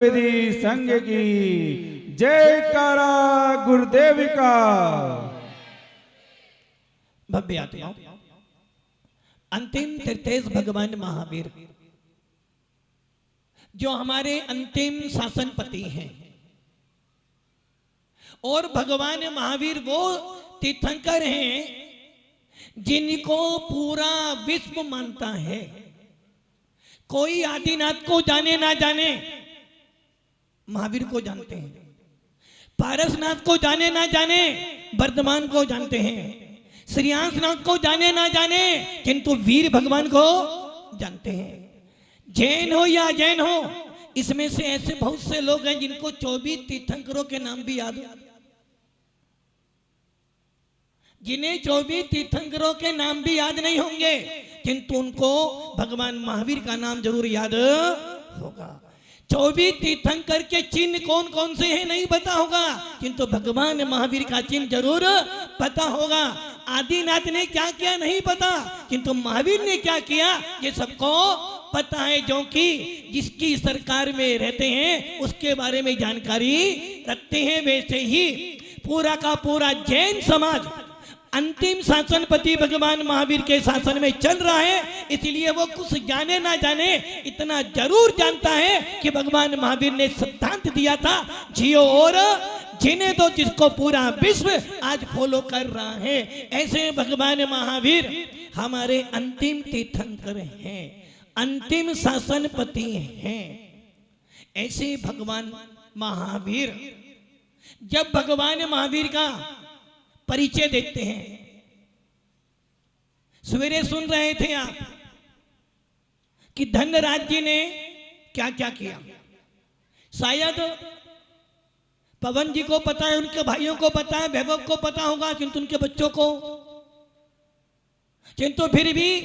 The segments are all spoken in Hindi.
विधि संघ की जयकारा गुरुदेव का। भव्य आत्माओं, अंतिम तीर्थेश भगवान महावीर जो हमारे अंतिम शासनपति हैं, और भगवान महावीर वो तीर्थंकर हैं जिनको पूरा विश्व मानता है। कोई आदिनाथ को जाने ना जाने, महावीर को जानते हैं। पारसनाथ को जाने ना जाने, वर्धमान को जानते हैं। श्रीयांशनाथ को जाने ना जाने, किंतु वीर भगवान को जानते हैं। जैन हो या जैन हो, इसमें से ऐसे बहुत से लोग हैं जिनको 24 तीर्थंकरों के नाम भी याद हो। जिन्हें 24 तीर्थंकरों के नाम भी याद नहीं होंगे, किंतु उनको भगवान महावीर का नाम जरूर याद होगा। 24 तीर्थंकर के चिन्ह कौन कौन से हैं नहीं पता होगा, किंतु भगवान महावीर का चिन्ह जरूर पता होगा। आदिनाथ ने क्या किया नहीं पता, किंतु महावीर ने क्या किया ये सबको पता है। जो कि जिसकी सरकार में रहते हैं उसके बारे में जानकारी रखते हैं। वैसे ही पूरा का पूरा जैन समाज अंतिम शासनपति भगवान महावीर के शासन में चल रहा है। इसलिए वो कुछ जाने ना जाने, इतना जरूर जानता है कि भगवान महावीर ने सिद्धांत दिया था, जियो और जीने दो, जिसको पूरा विश्व आज फॉलो कर रहा है। ऐसे भगवान महावीर हमारे अंतिम तीर्थंकर हैं, अंतिम शासनपति हैं। ऐसे भगवान महावीर जब भगवान महावीर का परिचय देते हैं, सवेरे सुन रहे थे आप कि धनराज जी ने क्या क्या किया। शायद पवन जी को पता है, उनके भाइयों को पता है, वैभव को पता होगा, किंतु उनके बच्चों को, किंतु फिर भी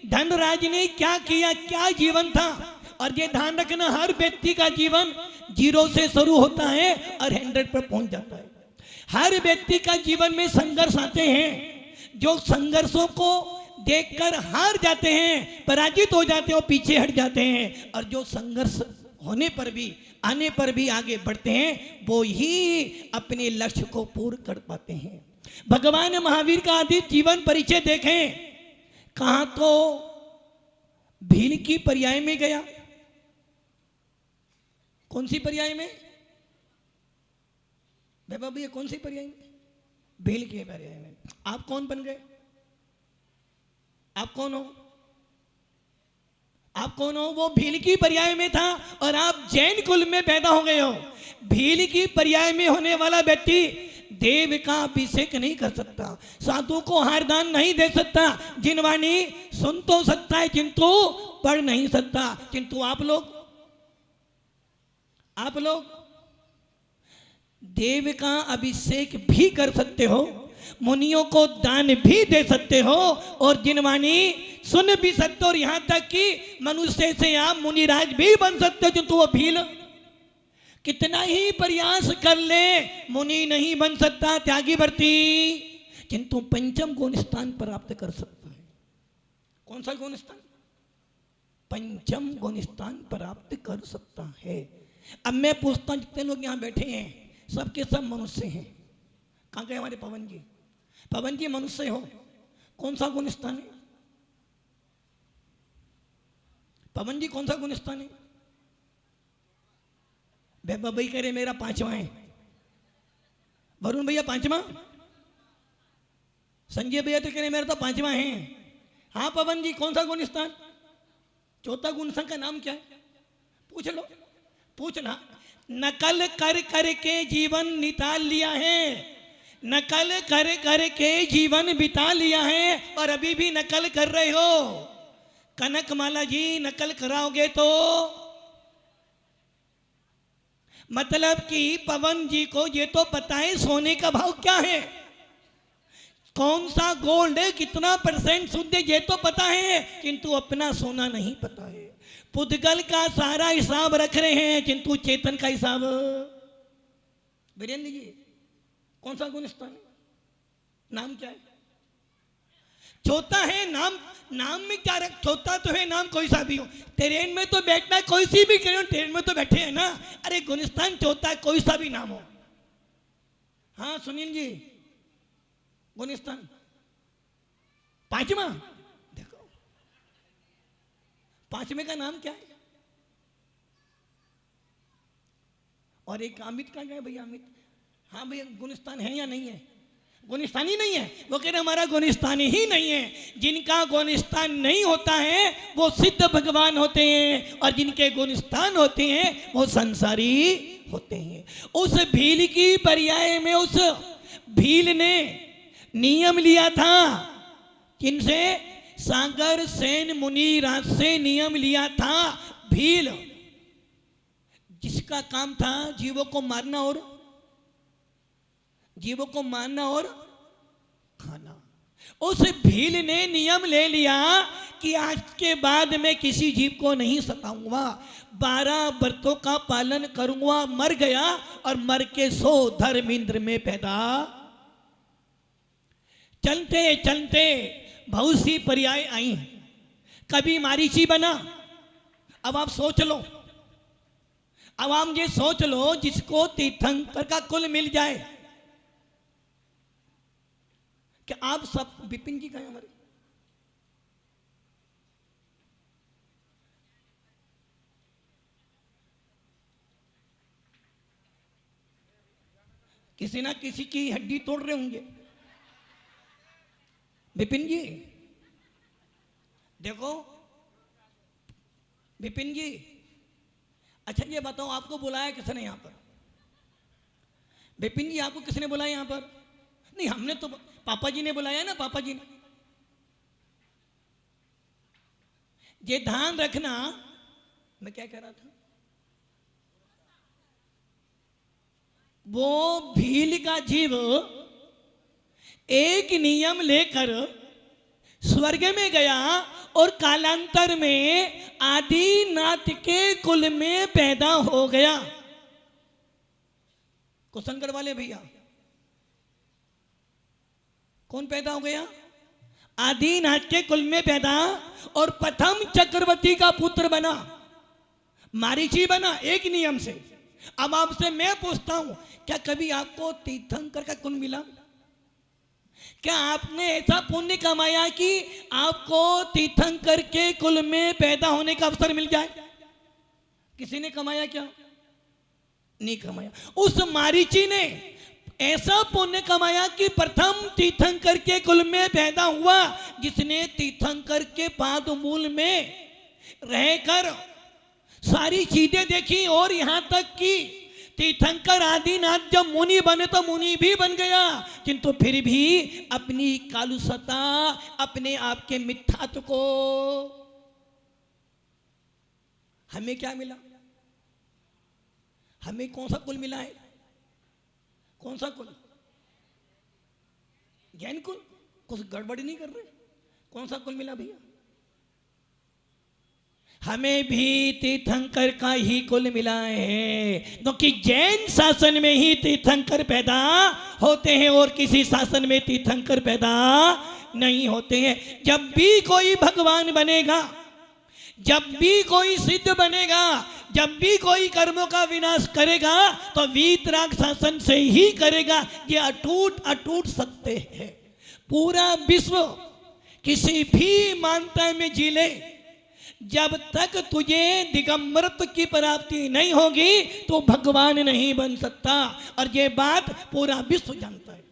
धनराज ने क्या किया, क्या जीवन था। और ये ध्यान रखना, हर व्यक्ति का जीवन 0 से शुरू होता है और 100 पर पहुंच जाता है। हर व्यक्ति का जीवन में संघर्ष आते हैं। जो संघर्षों को देखकर हार जाते हैं, पराजित हो जाते हैं और पीछे हट जाते हैं, और जो संघर्ष होने पर भी, आने पर भी आगे बढ़ते हैं, वो ही अपने लक्ष्य को पूर्ण कर पाते हैं। भगवान महावीर का आदि जीवन परिचय देखें, कहां तो भील की पर्याय में गया। कौन सी पर्याय में भैया, कौन सी पर्याय में? भील के पर्याय में। आप कौन बन गए? आप कौन हो? आप कौन हो? वो भील की पर्याय में था और आप जैन कुल में पैदा हो गए हो। भील की पर्याय में होने वाला व्यक्ति देव का अभिषेक नहीं कर सकता, साधु को हारदान नहीं दे सकता, जिनवाणी सुन तो सकता है किंतु पढ़ नहीं सकता। किंतु आप लोग देव का अभिषेक भी कर सकते हो, मुनियों को दान भी दे सकते हो, और जिनवाणी सुन भी सकते हो, और यहां तक कि मनुष्य से आप मुनिराज भी बन सकते हो। किंतु वो भील कितना ही प्रयास कर ले, मुनि नहीं बन सकता, त्यागी वर्ती, किंतु पंचम गुण स्थान प्राप्त कर सकता है। कौन सा गुण स्थान? पंचम गुण स्थान प्राप्त कर सकता है। अब मैं पूछता हूं, जितने लोग यहां बैठे हैं सबके सब मनुष्य हैं। कहां गए हमारे पवन जी? पवन जी मनुष्य हो, कौन सा गुण स्थान है? पवन जी कौन सा गुण स्थान है? वैभव भाई कह रहे मेरा 5वां है, वरुण भैया 5वां, संजय भैया तो कह रहे मेरा तो 5वां है। हाँ पवन जी, कौन सा गुण स्थान? चौथा गुण स्थान का नाम क्या है? पूछ लो, पूछना। नकल कर कर के जीवन निकाल लिया है, नकल कर कर के जीवन बिता लिया है, और अभी भी नकल कर रहे हो। कनकमाला जी नकल कराओगे तो मतलब कि पवन जी को ये तो पता है सोने का भाव क्या है, कौन सा गोल्ड है, कितना % शुद्ध है, ये तो पता है, किंतु अपना सोना नहीं पता है। पुद्गल का सारा हिसाब रख रहे हैं, किंतु चेतन का हिसाब। वीरेंद्र जी कौन सा गुण स्थान है? नाम क्या है? छोटा है नाम, नाम में क्या रख, छोटा तो है नाम कोई सा भी हो। ट्रेन में तो बैठना है, कोई सी भी ट्रेन में तो बैठे हैं ना। अरे गुलिस्तान छोटा है, कोई सा भी नाम हो। हाँ सुनील जी, गुलिस्तान पांचवा, देखो पांचवे का नाम क्या है? और एक अमित का क्या है भैया? अमित, हाँ भैया गुलिस्तान है या नहीं है? गुलिस्तानी नहीं है। वो कह रहे हमारा गुलिस्तानी ही नहीं है। जिनका गुलिस्तान नहीं होता है वो सिद्ध भगवान होते हैं, और जिनके गुलिस्तान होते हैं वो संसारी होते हैं। उस भील की पर्याय में उस भील ने नियम लिया था। किनसे? सागर सेन मुनि राज से नियम लिया था। भील जिसका काम था जीवों को मारना और खाना, उस भील ने नियम ले लिया कि आज के बाद मैं किसी जीव को नहीं सताऊंगा, 12 व्रतों का पालन करूंगा। मर गया और मर के 100 धर्मेंद्र में पैदा। चलते चलते बहुत सी पर्याय आई। कभी मारीची बना। अब आप सोच लो, अब आप ये सोच लो, जिसको तीर्थंकर का कुल मिल जाए, कि आप सब, विपिन जी कहें हमारे, किसी ना किसी की हड्डी तोड़ रहे होंगे। विपिन जी देखो, विपिन जी अच्छा ये बताओ, आपको बुलाया किसने यहां पर? विपिन जी आपको किसने बुलाया यहां पर? नहीं, हमने तो, पापा जी ने बुलाया ना, पापा जी ने। ये ध्यान रखना, मैं क्या कह रहा था, वो भील का जीव एक नियम लेकर स्वर्ग में गया और कालांतर में आदिनाथ के कुल में पैदा हो गया। क्वेश्चन करवा ले भैया, कौन पैदा हो गया? आदिनाथ के कुल में पैदा, और प्रथम चक्रवर्ती का पुत्र बना, मारीची बना, एक नियम से। अब आपसे मैं पूछता हूं, क्या कभी आपको तीर्थंकर का कुल मिला? क्या आपने ऐसा पुण्य कमाया कि आपको तीर्थंकर के कुल में पैदा होने का अवसर मिल जाए? किसी ने कमाया क्या? नहीं कमाया। उस मारीची ने ऐसा पुण्य कमाया कि प्रथम तीर्थंकर के कुल में पैदा हुआ, जिसने तीर्थंकर के पाद मूल में रहकर सारी चीजें देखी, और यहां तक कि तीर्थंकर आदिनाथ जब मुनि बने तो मुनि भी बन गया, किंतु फिर भी अपनी कालुसता, अपने आप के मिथ्यात्व को, हमें क्या मिला? हमें कौन सा कुल मिला है? कौन सा कुल? ज्ञान कुल। कुछ गड़बड़ी नहीं कर रहे? कौन सा कुल मिला भैया? हमें भी तीर्थंकर का ही कुल मिला है, क्योंकि जैन शासन में ही तीर्थंकर पैदा होते हैं और किसी शासन में तीर्थंकर पैदा नहीं होते हैं। जब भी कोई भगवान बनेगा, जब भी कोई सिद्ध बनेगा, जब भी कोई कर्मों का विनाश करेगा, तो वीतराग शासन से ही करेगा। ये अटूट सत्य है। पूरा विश्व किसी भी मान्यता में जी ले, जब तक तुझे दिगंबरत्व की प्राप्ति नहीं होगी तो भगवान नहीं बन सकता, और ये बात पूरा विश्व जानता है।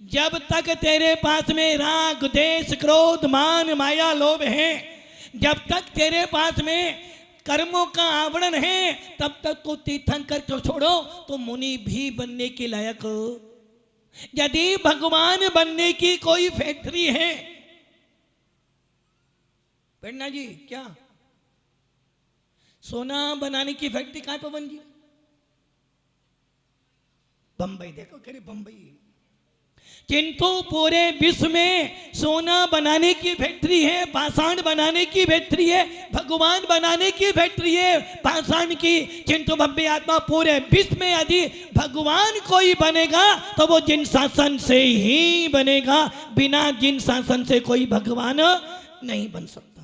जब तक तेरे पास में राग, द्वेष, क्रोध, मान, माया, लोभ है, जब तक तेरे पास में कर्मों का आवरण है, तब तक तू तीर्थंकर को छोड़ो तो मुनि भी बनने के लायक हो। यदि भगवान बनने की कोई फैक्ट्री है, पढ़ना जी, क्या सोना बनाने की फैक्ट्री कहां पर बन गई? बंबई। देखो कह रहे बंबई। किंतु पूरे विश्व में सोना बनाने की फैक्ट्री है, पाषाण बनाने की फैक्ट्री है, भगवान बनाने की फैक्ट्री है पाषाण की। किंतु भव्य आत्मा पूरे विश्व में यदि भगवान कोई बनेगा तो वो जिन शासन से ही बनेगा, बिना जिन शासन से कोई भगवान नहीं बन सकता।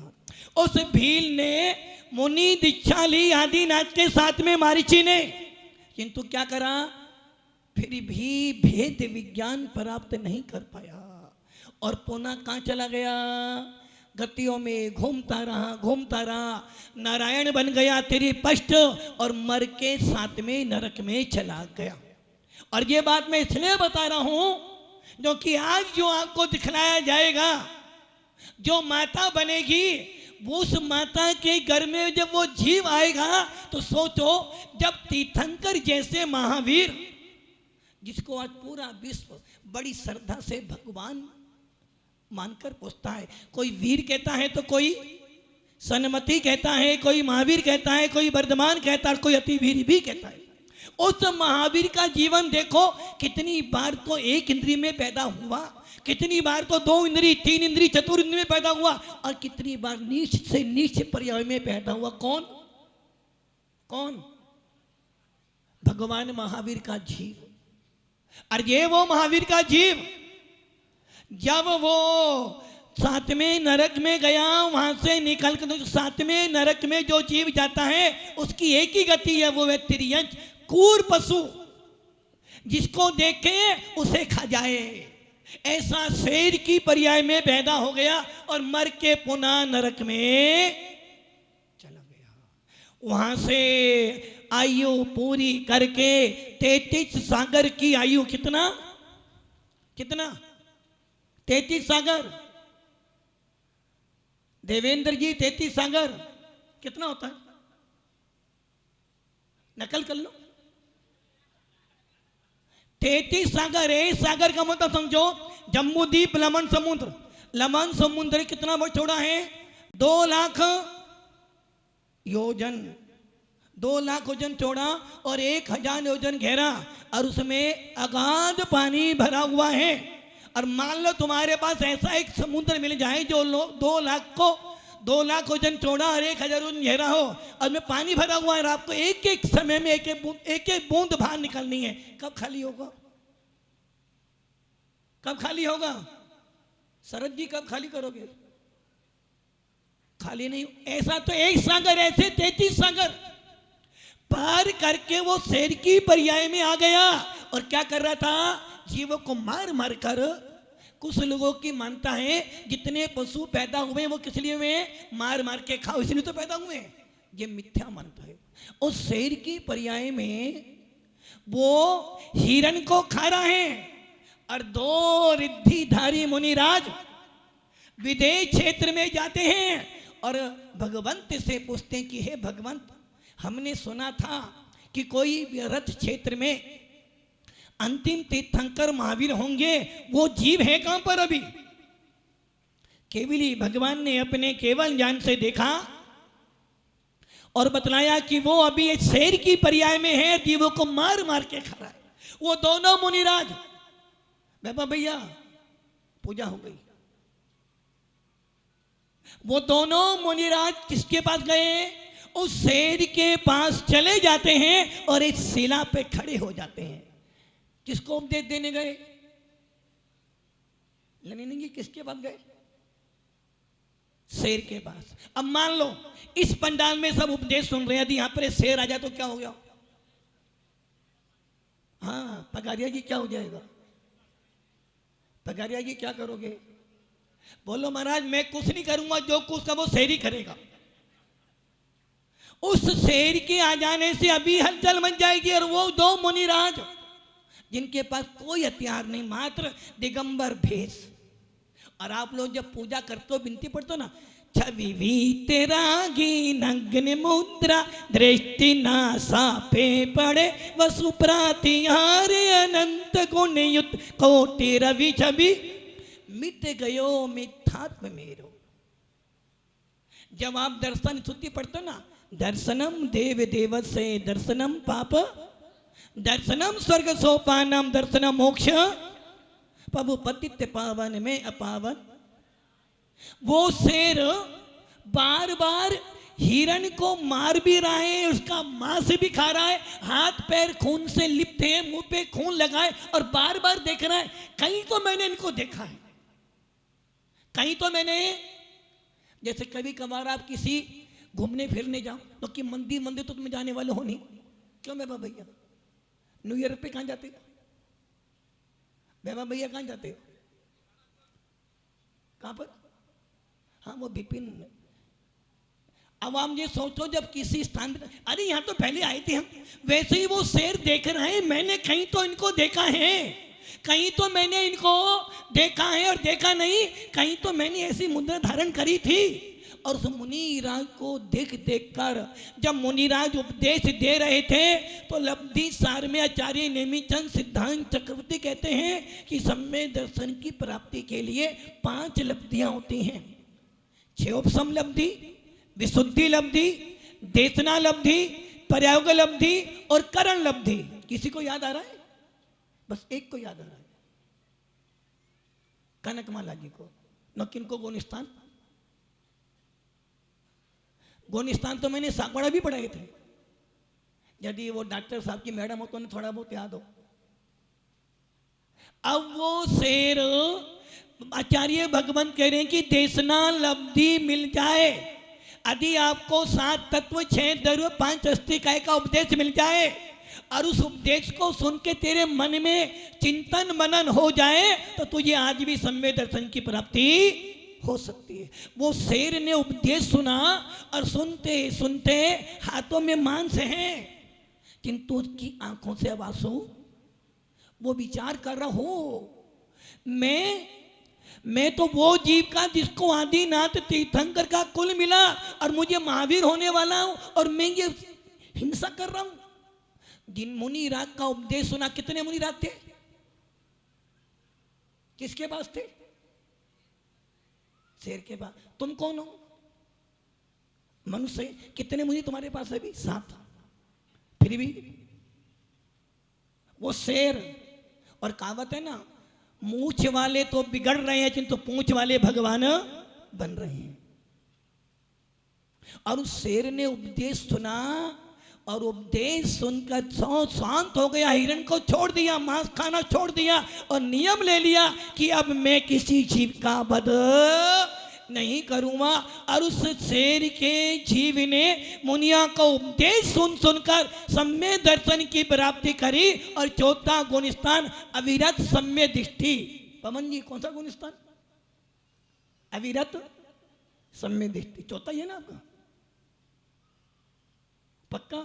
उस भील ने मुनि दीक्षा ली आदिनाथ के साथ में मारीची ने, किंतु क्या करा, फिर भी भेद विज्ञान प्राप्त नहीं कर पाया और पुनः कहाँ चला गया, गतियों में घूमता रहा, नारायण बन गया त्रिपष्ट और मर के साथ में नरक में चला गया। और ये बात मैं इसलिए बता रहा हूं जो कि आज जो आपको दिखलाया जाएगा, जो माता बनेगी, उस माता के घर में जब वो जीव आएगा तो सोचो, जब तीर्थंकर जैसे महावीर, जिसको आज पूरा विश्व बड़ी श्रद्धा से भगवान मानकर पूछता है, कोई वीर कहता है तो कोई सनमति कहता है, कोई महावीर कहता है, कोई वर्धमान कहता है, कोई अतिवीर भी कहता है। उस महावीर का जीवन देखो, कितनी बार तो एक इंद्री में पैदा हुआ, कितनी बार तो 2 इंद्री, 3 इंद्री, चतुर इंद्री में पैदा हुआ, और कितनी बार नीच से नीच पर्याय में पैदा हुआ। कौन? भगवान महावीर का जीव। और ये वो महावीर का जीव जब वो 7वें नरक में गया, वहां से निकल कर 7वें नरक में जो जीव जाता है उसकी एक ही गति है, वो है तिर्यंच, क्रूर पशु, जिसको देखे उसे खा जाए। ऐसा शेर की पर्याय में पैदा हो गया और मर के पुनः नरक में चला गया। वहां से आयु पूरी करके 33 सागर की आयु, कितना 33 सागर, देवेंद्र जी 33 सागर कितना होता है, नकल कर लो। 33 सागर है, सागर का मतलब समझो, जम्बूद्वीप, लमन समुद्र कितना चौड़ा है, 2 लाख योजन, 2 लाख योजन चौड़ा और 1000 योजन गहरा, और उसमें अगाध पानी भरा हुआ है। और मान लो तुम्हारे पास ऐसा एक समुद्र मिल जाए जो 2 लाख योजन चौड़ा और 1000 योजन गहरा हो, और में पानी भरा हुआ है, आपको एक एक समय में एक एक बूंद बाहर निकलनी है। कब खाली होगा? शरद जी कब खाली करोगे? खाली नहीं। ऐसा तो एक सागर, ऐसे 33 सागर पार करके वो शेर की पर्याय में आ गया। और क्या कर रहा था, जीवों को मार कर। कुछ लोगों की मानता है जितने पशु पैदा हुए वो किस लिए हुए, मार के खाओ, इसलिए तो पैदा हुए। ये मिथ्या मानता है। उस शेर की पर्याय में वो हिरण को खा रहा है। और 2 रिद्धिधारी मुनिराज विदेश क्षेत्र में जाते हैं और भगवंत से पूछते हैं कि हे भगवंत, हमने सुना था कि कोई रथ क्षेत्र में अंतिम तीर्थंकर महावीर होंगे, वो जीव है कहां पर अभी? केवली भगवान ने अपने केवल ज्ञान से देखा और बतलाया कि वो अभी एक शेर की पर्याय में है, जीवों को मार के खा रहा है। वो दोनों मुनिराज, बाबा भैया पूजा हो गई, वो दोनों मुनिराज किसके पास गए? उस शेर के पास चले जाते हैं और इस शिला पे खड़े हो जाते हैं। किसको उपदेश देने गए? लेने किसके पास गए? शेर के पास। अब मान लो इस पंडाल में सब उपदेश सुन रहे हैं, यदि यहां पर शेर आ जाए तो क्या हो गया? हाँ, पगारिया जी क्या हो जाएगा? पगारिया जी क्या करोगे? बोलो महाराज मैं कुछ नहीं करूंगा, जो कुछ का वो शेर ही करेगा। उस शेर के आ जाने से अभी हलचल मच जाएगी। और वो 2 मुनिराज जिनके पास कोई हथियार नहीं, मात्र दिगंबर भेष। और आप लोग जब पूजा करते हो, विनती पढ़ते हो ना, छवि वीतरागी नग्न मुद्रा दृष्टि नासा पे पड़े वसु प्रातिहार अनंत गुण युत कोटि रवि छवि मिट गयो मिथ्यात्म मेरो। जब आप दर्शन स्तुति पढ़ते हो ना, दर्शनम देव देवस्य दर्शनम पाप, दर्शनम स्वर्ग सोपानम, दर्शनम मोक्ष पव पतित पावन में अपावन। वो शेर बार बार हिरण को मार भी रहा है, उसका मांस भी खा रहा है, हाथ पैर खून से लिप्त है, मुंह पे खून लगाए और बार बार देख रहा है। कहीं तो मैंने इनको देखा है, कहीं तो मैंने, जैसे कभी कभार आप किसी घूमने फिरने जाओ तो कि मंदिर मंदिर तो तुम जाने वाले हो नहीं, क्यों बेबा भैया? न्यू ईयर पे कहाँ जाते हो बेबा भैया? कहाँ जाते हो? कहाँ पर? हाँ वो विपिन। अब आप ये सोचो जब किसी स्थान पर, अरे यहाँ तो पहले आए थे हम, वैसे ही वो शेर देख रहे हैं, मैंने कहीं तो इनको देखा है, कहीं तो मैंने इनको देखा है, और देखा नहीं कहीं तो मैंने ऐसी मुद्रा धारण करी थी। और उस मुनिराज को देख देख कर जब मुनिराज उपदेश दे रहे थे तो लब्धि सार में आचार्य नेमिचंद सिद्धांत चक्रवर्ती कहते हैं कि सम्य दर्शन की प्राप्ति के लिए 5 लब्धियां होती हैं। 6 उपसम लब्धि, विशुद्धि लब्धि, देशना लब्धि, प्रयोग लब्धि और करण लब्धि। किसी को याद आ रहा है? बस एक को याद आ रहा है, कनकमाला जी को। न किनको? गोनिस्तान। गोनिस्तान तो मैंने सागवाड़ा भी पढ़ाए थे, यदि वो डॉक्टर साहब की मैडम हो तो उन्हें थोड़ा बहुत याद हो। अब वो शेर आचार्य भगवान कह रहे हैं कि देशना लब्धि मिल जाए, यदि आपको 7 तत्व 6 द्रव्य 5 अस्थिकाय का उपदेश मिल जाए और उस उपदेश को सुन के तेरे मन में चिंतन मनन हो जाए तो तुझे आज भी सम्य दर्शन की प्राप्ति हो सकती है। वो शेर ने उपदेश सुना और सुनते सुनते हाथों में मांस है किंतु उसकी आंखों से अब आंसू। वो विचार कर रहा हो, मैं तो वो जीव का जिसको आदिनाथ तीर्थंकर का कुल मिला और मुझे महावीर होने वाला हूं, और मैं ये हिंसा कर रहा हूं। जिन मुनि राग का उपदेश सुना, कितने मुनि राग थे? किसके पास थे? शेर के पास। तुम कौन हो? मनुष्य। कितने मुनि तुम्हारे पास है? भी 7। फिर भी वो शेर। और कहावत है ना, मूछ वाले तो बिगड़ रहे हैं किंतु पूंछ वाले भगवान बन रहे हैं। और उस शेर ने उपदेश सुना और उपदेश सुनकर शांत हो गया, हिरण को छोड़ दिया, मांस खाना छोड़ दिया और नियम ले लिया कि अब मैं किसी जीव का वध नहीं करूंगा। और उस शेर के जीव ने मुनिया का उपदेश सुन सुनकर सम्य दर्शन की प्राप्ति करी। और 4था गुणस्थान अविरत सम्य दृष्टि। पवन जी कौन सा गुणस्थान? अविरत सम्य दृष्टि। 4था ही है ना आपका? पक्का?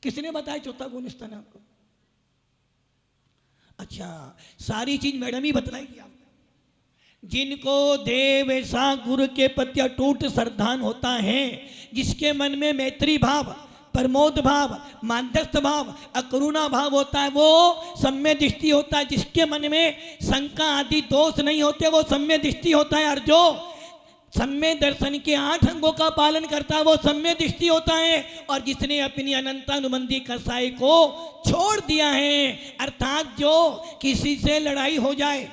किसने बताया 4था गुणस्थान आपको? अच्छा, सारी चीज मैडम ही बतलाएगी आपको। जिनको देव ऐसा गुरु के प्रति अटूट श्रद्धान होता है, जिसके मन में मैत्री भाव, प्रमोद भाव, माध्यस्थ भाव, अकरुणा भाव होता है, वो सम्य दृष्टि होता है। जिसके मन में शंका आदि दोष नहीं होते, वो सम्य दृष्टि होता है। और जो सम्य दर्शन के 8 अंगों का पालन करता है वो सम्य दृष्टि होता है। और जिसने अपनी अनंतानुबंधी कसाई को छोड़ दिया है, अर्थात जो किसी से लड़ाई हो जाए,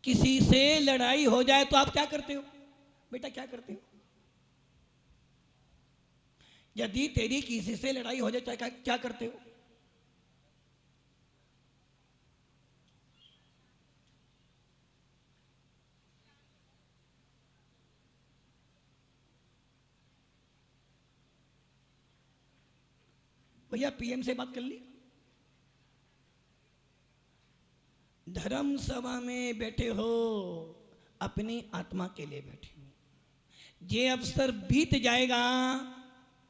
किसी से लड़ाई हो जाए तो आप क्या करते हो बेटा? क्या करते हो? यदि तेरी किसी से लड़ाई हो जाए तो क्या करते हो? भैया पीएम से बात कर ली। धर्म सभा में बैठे हो, अपनी आत्मा के लिए बैठे हो। ये अवसर बीत जाएगा,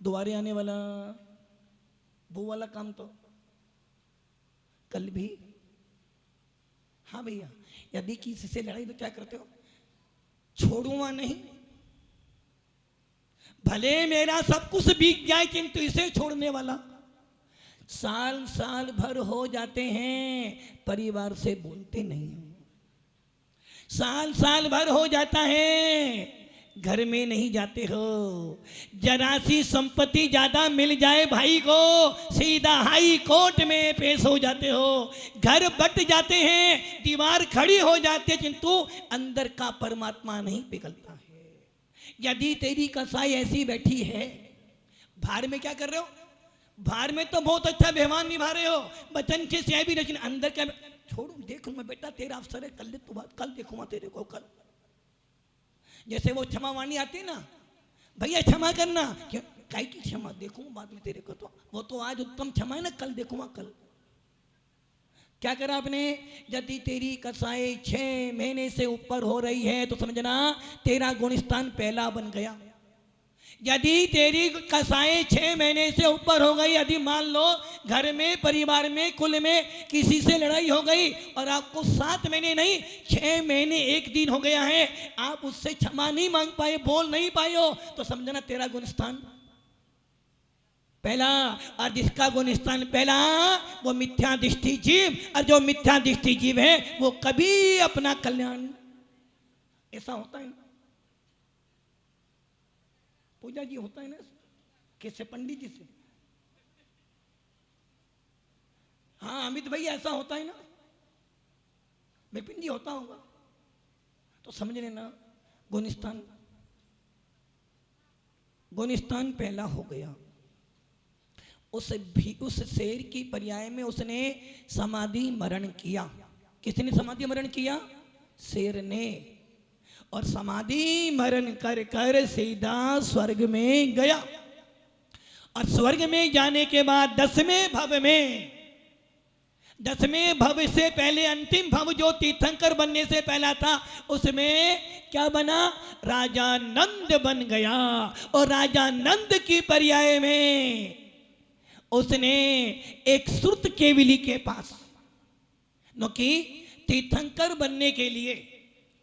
दोबारे आने वाला वो वाला काम तो कल भी। हाँ भैया, यदि किसी से लड़ाई तो क्या करते हो? छोड़ूंगा नहीं, भले मेरा सब कुछ बीत जाए किंतु इसे छोड़ने वाला। साल साल भर हो जाते हैं, परिवार से बोलते नहीं। साल साल भर हो जाता है, घर में नहीं जाते हो। जरा सी संपत्ति ज्यादा मिल जाए भाई को, सीधा हाई कोर्ट में पेश हो जाते हो। घर बट जाते हैं, दीवार खड़ी हो जाती है, किंतु अंदर का परमात्मा नहीं पिघलता है। यदि तेरी कसाई ऐसी बैठी है, बाहर में क्या कर रहे हो? बाहर में तो बहुत अच्छा व्यवहार निभा रहे हो, बचन के से भी, लेकिन अंदर क्या? छोड़ो, देख मैं बेटा तेरा अवसर है, कल देखूंगा तेरे को कल। जैसे वो क्षमा वाणी आती है ना, भैया क्षमा करना, क्या काई की क्षमा, देखूंगा बाद में तेरे को। तो वो तो आज उत्तम क्षमा है ना, कल देखूंगा कल। क्या करा आपने? यदि तेरी कसाई 6 महीने से ऊपर हो रही है तो समझना तेरा गुणस्थान पहला बन गया। यदि तेरी कसाई 6 महीने से ऊपर हो गई, यदि मान लो घर में, परिवार में, कुल में किसी से लड़ाई हो गई और आपको 7 महीने नहीं 6 महीने 1 दिन हो गया है, आप उससे क्षमा नहीं मांग पाए, बोल नहीं पाए हो, तो समझना तेरा गुणस्थान पहला। और जिसका गुणस्थान पहला वो मिथ्या दृष्टि जीव, और जो मिथ्या दृष्टि जीव है वो कभी अपना कल्याण, ऐसा होता है ना पूजा जी, होता है ना कैसे पंडित जी से। हाँ अमित भाई ऐसा होता है ना, विपिन जी होता होगा। तो समझ लेना गुणस्थान पहला हो गया। उस शेर की पर्याय में उसने समाधि मरण किया। किसने समाधि मरण किया? शेर ने। और समाधि मरण कर कर सीधा स्वर्ग में गया। और स्वर्ग में जाने के बाद 10वें भव से पहले अंतिम भव जो तीर्थंकर बनने से पहला था, उसमें क्या बना? राजा नंद बन गया। और राजा नंद की पर्याय में उसने एक श्रुत केवली के पास, क्योंकि तीर्थंकर बनने के लिए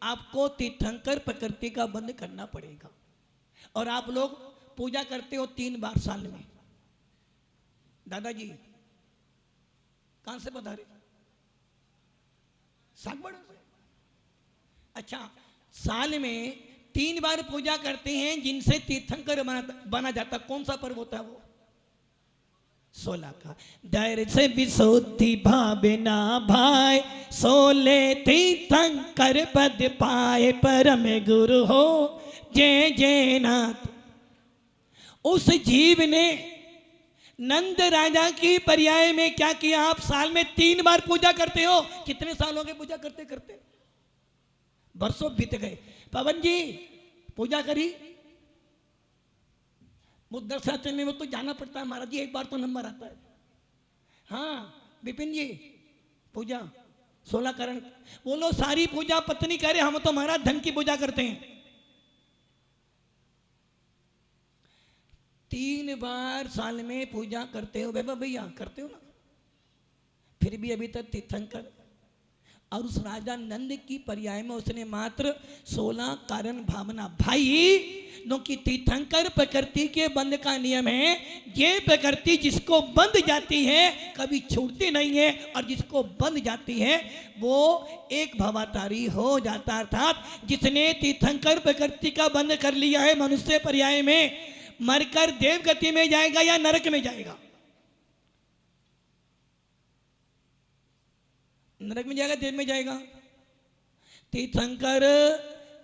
आपको तीर्थंकर प्रकृति का बंद करना पड़ेगा। और आप लोग पूजा करते हो 3 बार साल में। दादाजी कहां से बता रहे? सागवाड़ा से। अच्छा, साल में 3 बार पूजा करते हैं जिनसे तीर्थंकर बना जाता। कौन सा पर्व होता है वो? 16 का। डर से विशुद्धि भावना भाई, 16 तीर्थंकर पद पाए, परम गुरु हो जय जय नाथ। उस जीव ने नंद राजा की पर्याय में क्या किया? आप साल में 3 बार पूजा करते हो। कितने साल हो गए पूजा करते करते? बरसों बीत गए। पवन जी पूजा करी? बुद्ध शास्त्र में वो तो जाना पड़ता है महाराज जी, एक बार तो नंबर आता है। हाँ विपिन जी पूजा 16 करण बोलो। सारी पूजा पत्नी करे, हम तो महाराज धन की पूजा करते हैं। 3 बार साल में पूजा करते हो वैभव भैया? करते हो ना? फिर भी अभी तक तीर्थंकर। और उस राजा नंद की पर्याय में उसने मात्र 16 कारण भावना भाई, क्योंकि तीर्थंकर प्रकृति के बंद का नियम है। ये प्रकृति जिसको बंद जाती है कभी छूटती नहीं है, और जिसको बंद जाती है वो एक भवातारी हो जाता। अर्थात जिसने तीर्थंकर प्रकृति का बंद कर लिया है मनुष्य पर्याय में, मरकर देव गति में जाएगा या नरक में जाएगा? नरक में जाएगा, देव में जाएगा? तीर्थंकर,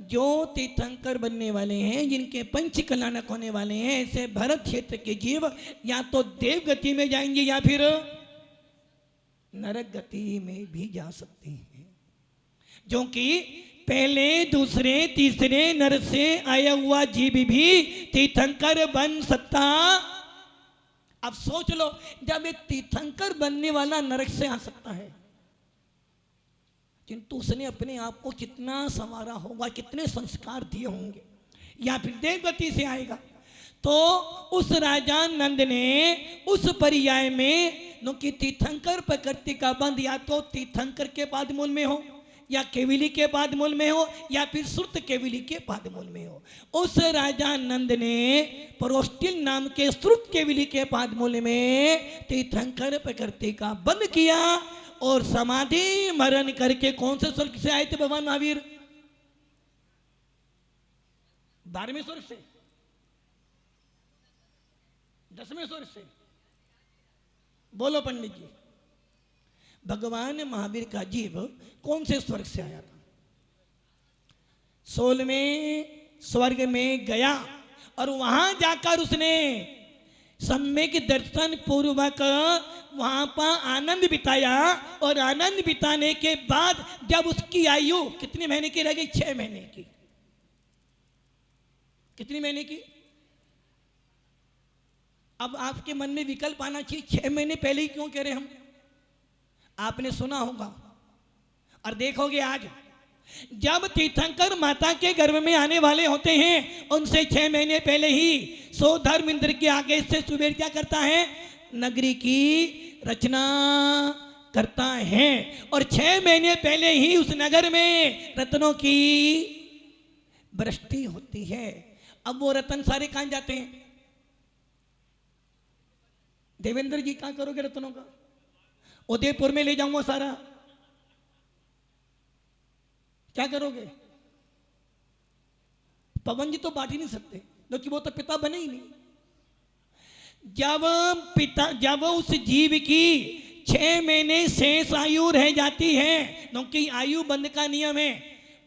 जो तीर्थंकर बनने वाले हैं, जिनके पंच कल्याणक होने वाले हैं, ऐसे भरत क्षेत्र के जीव या तो देव गति में जाएंगे या फिर नरक गति में भी जा सकते हैं। जो कि पहले, दूसरे, तीसरे नर से आया हुआ जीव भी तीर्थंकर बन सकता। अब सोच लो, जब एक तीर्थंकर बनने वाला नरक से आ सकता है, किंतु उसने अपने आप को कितना संवारा होगा, कितने संस्कार दिए होंगे, या फिर देवगति से आएगा। तो उस राजा नंद ने उस पर्याय में, क्योंकि तीर्थंकर प्रकृति का बंद या तो तीर्थंकर के पादमूल में हो, या केविली के पादमूल में हो, या फिर श्रुत केविली के पादमूल में हो, उस राजा नंद ने प्रोस्टिल नाम के श्रुत केविली के पादमूल में तीर्थंकर प्रकृति का बंद किया। और समाधि मरण करके कौन से स्वर्ग से आए थे भगवान महावीर? 12वें स्वर्ग से, 10वें स्वर्ग से? बोलो पंडित जी, भगवान महावीर का जीव कौन से स्वर्ग से आया था? 16वें स्वर्ग में गया और वहां जाकर उसने सम्यक दर्शन पूर्वक वहां पर आनंद बिताया। और आनंद बिताने के बाद जब उसकी आयु कितने महीने की रह गई? 6 महीने की। कितनी महीने की? अब आपके मन में विकल्प आना चाहिए, 6 महीने पहले ही क्यों कह रहे हम? आपने सुना होगा और देखोगे आज जब तीर्थंकर माता के गर्भ में आने वाले होते हैं, उनसे 6 महीने पहले ही सोधर्म इंद्र के आगे से सुबेर क्या करता है? नगरी की रचना करता है। और 6 महीने पहले ही उस नगर में रत्नों की वृष्टि होती है। अब वो रत्न सारे कहां जाते हैं? देवेंद्र जी क्या करोगे रत्नों का? उदयपुर में ले जाऊंगा सारा, क्या करोगे? पवन जी तो बांट ही नहीं सकते क्योंकि वो तो पिता बने ही नहीं। जब उस जीव की 6 महीने शेष आयु रह जाती है, क्योंकि आयु बंध का नियम है,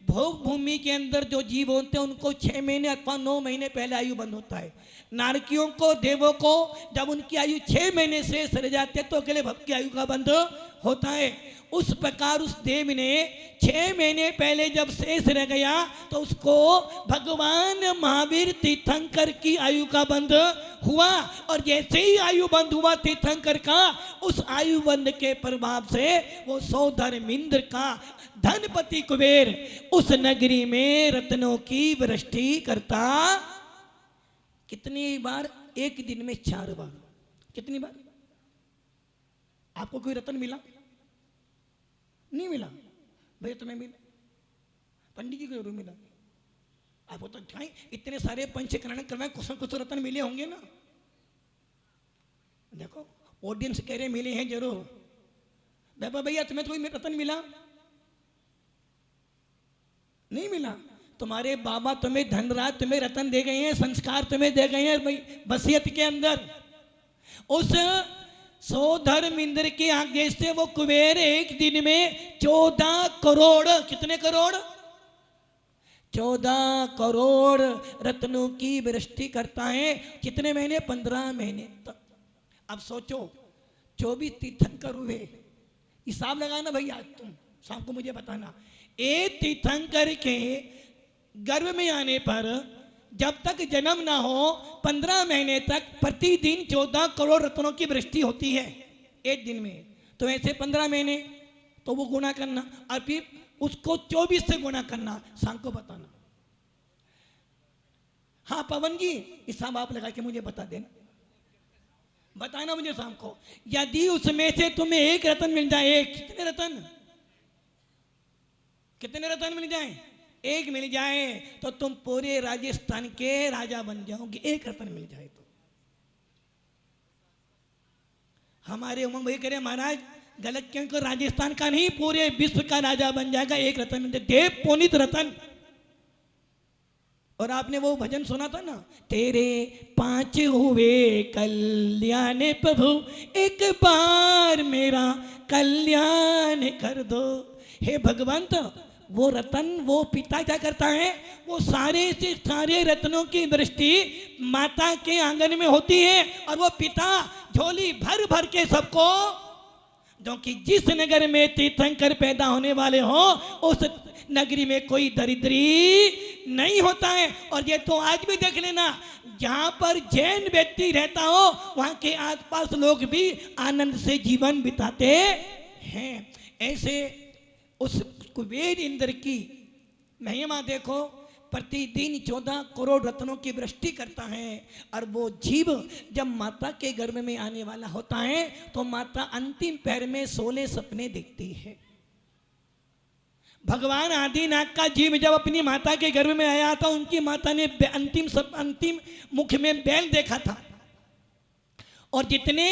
भोग भूमि के अंदर जो जीव होते हैं उनको 6 महीने अथवा 9 महीने पहले आयु बंद होता है। नारकियों को, देवों को जब उनकी आयु 6 महीने से सर जाते हैं तो अगले भक्त की आयु का बंद होता है। उस प्रकार उस देव ने 6 महीने पहले जब शेष रह गया तो उसको भगवान महावीर तीर्थंकर की आयु का बंद हुआ। और जैसे ही आयु बंद हुआ तीर्थंकर का, उस आयु बंद के प्रभाव से वो सौधर्मिंद्र का धनपति कुबेर उस नगरी में रत्नों की वृष्टि करता। कितनी बार? एक दिन में 4 बार। कितनी बार? आपको कोई रत्न मिला? नहीं मिला। भैया तुम्हें मिला? पंडित जी को जरूर मिला। आपको तो इतने सारे पंचकरण करवाए, कुछ न कुछ रत्न मिले होंगे ना। देखो ऑडियंस कह रहे मिले हैं जरूर। भैया तुम्हें कोई रत्न मिला? नहीं मिला। तुम्हारे बाबा तुम्हें धनराज तुम्हें रतन दे गए हैं, संस्कार तुम्हें दे गए हैं भाई वसीयत के अंदर। उस सोधर्म इंद्र के आगे से वो कुबेर एक दिन में 14 करोड़, कितने करोड़? 14 करोड़ रत्नों की वृष्टि करता है। कितने महीने? 15 महीने तक। अब सोचो 24 तीर्थंकर हुए, हिसाब लगाना भैया, तुम शाम को मुझे बताना। एक तीर्थंकर के गर्भ में आने पर जब तक जन्म ना हो 15 महीने तक प्रतिदिन 14 करोड़ रत्नों की वृष्टि होती है एक दिन में। तो ऐसे 15 महीने तो वो गुणा करना और फिर उसको 24 से गुणा करना, शाम को बताना। हाँ पवन जी हिसाब आप लगा के मुझे बता देना, बताना मुझे शाम को। यदि उसमें से तुम्हें एक रत्न मिल जाए, कितने रत्न? कितने रत्न मिल जाए? एक मिल जाए तो तुम पूरे राजस्थान के राजा बन जाओगे। एक रत्न मिल जाए तो। हमारे उमंग भाई कह रहे महाराज गलत क्यों? को राजस्थान का नहीं पूरे विश्व का राजा बन जाएगा एक रत्न मिल जाए। देव पुनित रत्न। और आपने वो भजन सुना था ना, तेरे 5 हुए कल्याण प्रभु एक बार मेरा कल्याण कर दो। हे भगवंत, वो रतन, वो पिता क्या करता है? वो सारे से सारे रत्नों की वृष्टि माता के आंगन में होती है और वो पिता झोली भर भर के सबको, जो कि जिस नगर में तीर्थंकर पैदा होने वाले हो उस नगरी में कोई दरिद्री नहीं होता है। और ये तो आज भी देख लेना, जहां पर जैन व्यक्ति रहता हो वहां के आसपास लोग भी आनंद से जीवन बिताते हैं। ऐसे उस कुबेर इंद्र की महिमा देखो, प्रतिदिन 14 करोड़ रत्नों की वृष्टि करता है। और वो जीव जब माता के गर्भ में आने वाला होता है तो माता अंतिम पैर में 16 सपने देखती है। भगवान आदिनाथ का जीव जब अपनी माता के गर्भ में आया था, उनकी माता ने अंतिम मुख में बैल देखा था। और जितने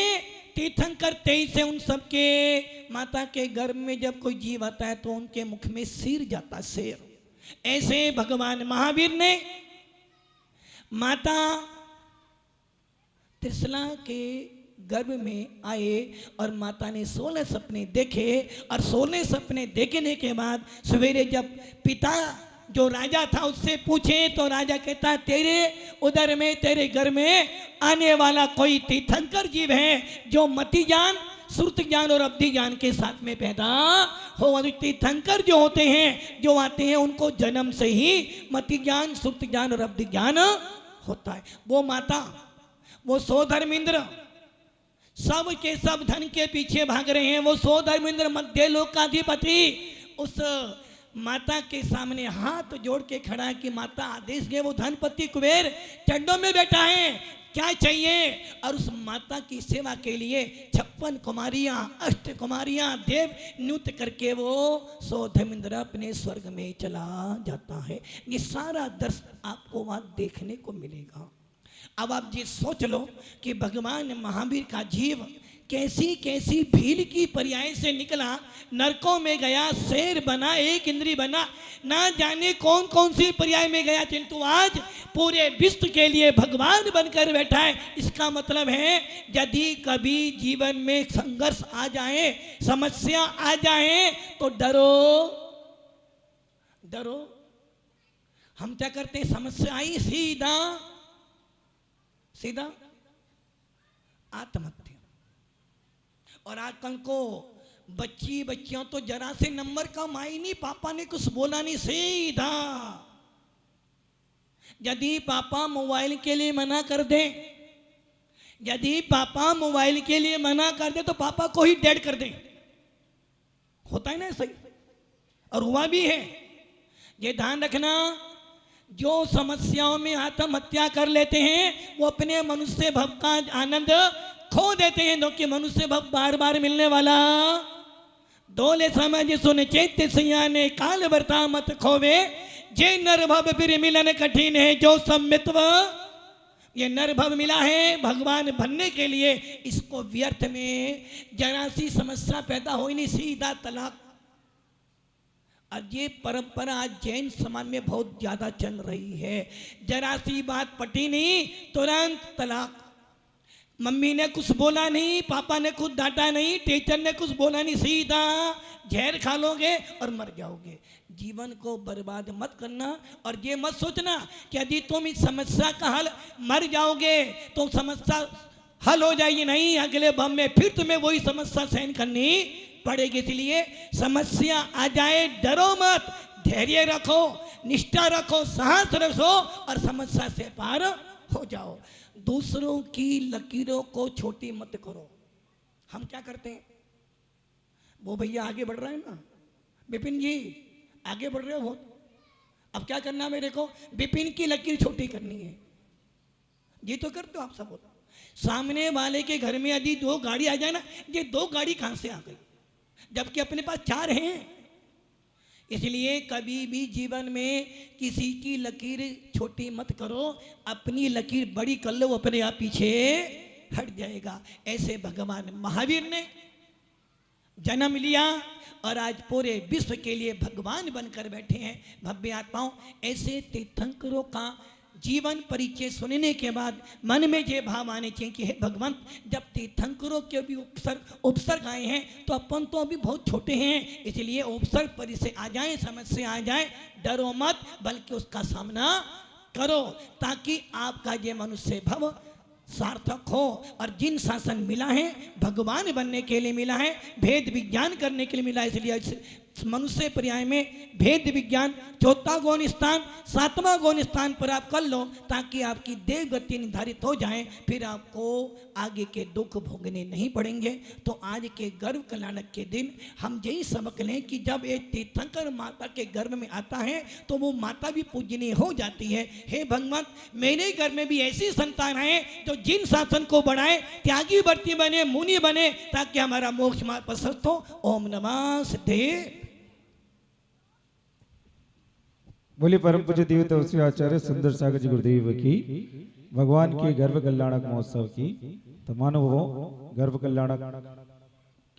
तीर्थंकर 23 है, उन सबके माता के गर्भ में जब कोई जीव आता है तो उनके मुख में सिर जाता, शेर। ऐसे भगवान महावीर ने माता त्रिशला के गर्भ में आए और माता ने 16 सपने देखे और 16 सपने देखने के बाद सवेरे जब पिता जो राजा था उससे पूछे तो राजा कहता तेरे उदर में तेरे घर में आने वाला कोई तीर्थंकर जीव है जो मति ज्ञान श्रुत ज्ञान और अवधि ज्ञान के साथ में पैदा हो। और तीर्थंकर जो होते हैं जो आते हैं उनको जन्म से ही मति ज्ञान श्रुत ज्ञान और अवधि ज्ञान होता है। वो माता वो सोधर्मेंद्र सब के सब धन के पीछे भाग रहे हैं। वो सोधर्मेंद्र मध्य लोक का अधिपति उस माता के सामने हाथ जोड़ के खड़ा है कि माता आदेश दे। वो धनपति कुबेर चंडों में बैठा है, क्या चाहिए? और उस माता की सेवा के लिए 56 कुमारियां 8 कुमारियां देव नृत्य करके वो सोधर्मेंद्र अपने स्वर्ग में चला जाता है। ये सारा दृश्य आपको वहां देखने को मिलेगा। अब आप ये सोच लो कि भगवान महावीर का जीव कैसी कैसी भील की पर्याय से निकला, नरकों में गया, शेर बना, एक इंद्री बना, ना जाने कौन कौन सी पर्याय में गया, किंतु आज पूरे विश्व के लिए भगवान बनकर बैठा है। इसका मतलब है यदि कभी जीवन में संघर्ष आ जाए, समस्या आ जाए तो डरो डरो। हम क्या करते हैं, समस्या आई सीधा सीधा आत्महत्या। और आजकल को बच्चियों तो जरा से नंबर कम आई नहीं, पापा ने कुछ बोला नहीं, सीधा। यदि पापा मोबाइल के लिए मना कर दे, यदि पापा मोबाइल के लिए मना कर दे तो पापा को ही डेड कर दे। होता है ना सही, और हुआ भी है। ये ध्यान रखना, जो समस्याओं में आत्महत्या कर लेते हैं वो अपने मनुष्य भव का आनंद खो देते हैं, क्योंकि मनुष्य भव बार बार मिलने वाला। दोले समझ सुन चैत्य सियाने काल वर्ता मत खोवे, जे नर भव फिर मिलन कठिन है जो सम्मित्व। ये नर भव मिला है भगवान बनने के लिए, इसको व्यर्थ में जरा सी समस्या पैदा हो ही नहीं, सीधा तलाक। और ये परंपरा आज जैन समाज में बहुत ज्यादा चल रही है। जरा सी बात पटी नहीं तुरंत तलाक। मम्मी ने कुछ बोला नहीं, पापा ने कुछ डांटा नहीं, टीचर ने कुछ बोला नहीं, सीधा जहर खा लोगे और मर जाओगे। जीवन को बर्बाद मत करना। और ये मत सोचना कि यदि तुम इस समस्या का हल मर जाओगे तो समस्या हल हो जाएगी, नहीं, अगले भव में फिर तुम्हें वही समस्या सहन करनी पड़ेगी। इसलिए समस्या आ जाए डरो मत, धैर्य रखो, निष्ठा रखो, साहस रखो और समस्या से पार हो जाओ। दूसरों की लकीरों को छोटी मत करो। हम क्या करते हैं, वो भैया आगे बढ़ रहा है ना, विपिन जी आगे बढ़ रहे हो बहुत, अब क्या करना मेरे को, विपिन की लकीर छोटी करनी है। ये तो करते हो आप सब। सामने वाले के घर में यदि 2 गाड़ी आ जाए ना, ये 2 गाड़ी कहां से आ गई, जबकि अपने पास 4 हैं। इसलिए कभी भी जीवन में किसी की लकीर छोटी मत करो, अपनी लकीर बड़ी कर लो, अपने आप पीछे हट जाएगा। ऐसे भगवान महावीर ने जन्म लिया और आज पूरे विश्व के लिए भगवान बनकर बैठे हैं। भव्य आत्माओं, ऐसे तीर्थंकरों का जीवन परिचय सुनने के बाद मन में ये भाव आने चाहिए कि हे भगवान, जब तीर्थंकरों के भी उपसर्ग आए हैं तो अपन तो अभी बहुत छोटे हैं, इसलिए उपसर्ग परिचय आ जाए, समस्या आ जाए, डरो मत, बल्कि उसका सामना करो, ताकि आपका ये मनुष्य भव सार्थक हो। और जिन शासन मिला है भगवान बनने के लिए मिला है, भेद विज्ञान करने के लिए मिला है, इसलिए मनुष्य पर्याय में भेद विज्ञान 4था गौण स्थान 7वां गौण स्थान पर आप कर लो, ताकि आपकी देव गति निर्धारित हो जाए, फिर आपको आगे के दुख भोगने नहीं पड़ेंगे। तो आज के गर्भ कल्याणक के दिन हम यही सबक लें कि जब एक तीर्थंकर माता के गर्भ में आता है तो वो माता भी पूजनीय हो जाती है। हे भगवान, मेरे घर में भी ऐसी संतान है जो जिन शासन को बढ़ाए, त्यागी व्रती बने, मुनि बने, ताकि हमारा मोक्ष मार्ग प्रशस्त हो। ओम नमः सिद्धे। बोले परम पूज्य देवता श्री आचार्य सुंदर सागर जी गुरुदेव की, भगवान के गर्भ कल्याणक महोत्सव की तमाम गर्भ कल्याणक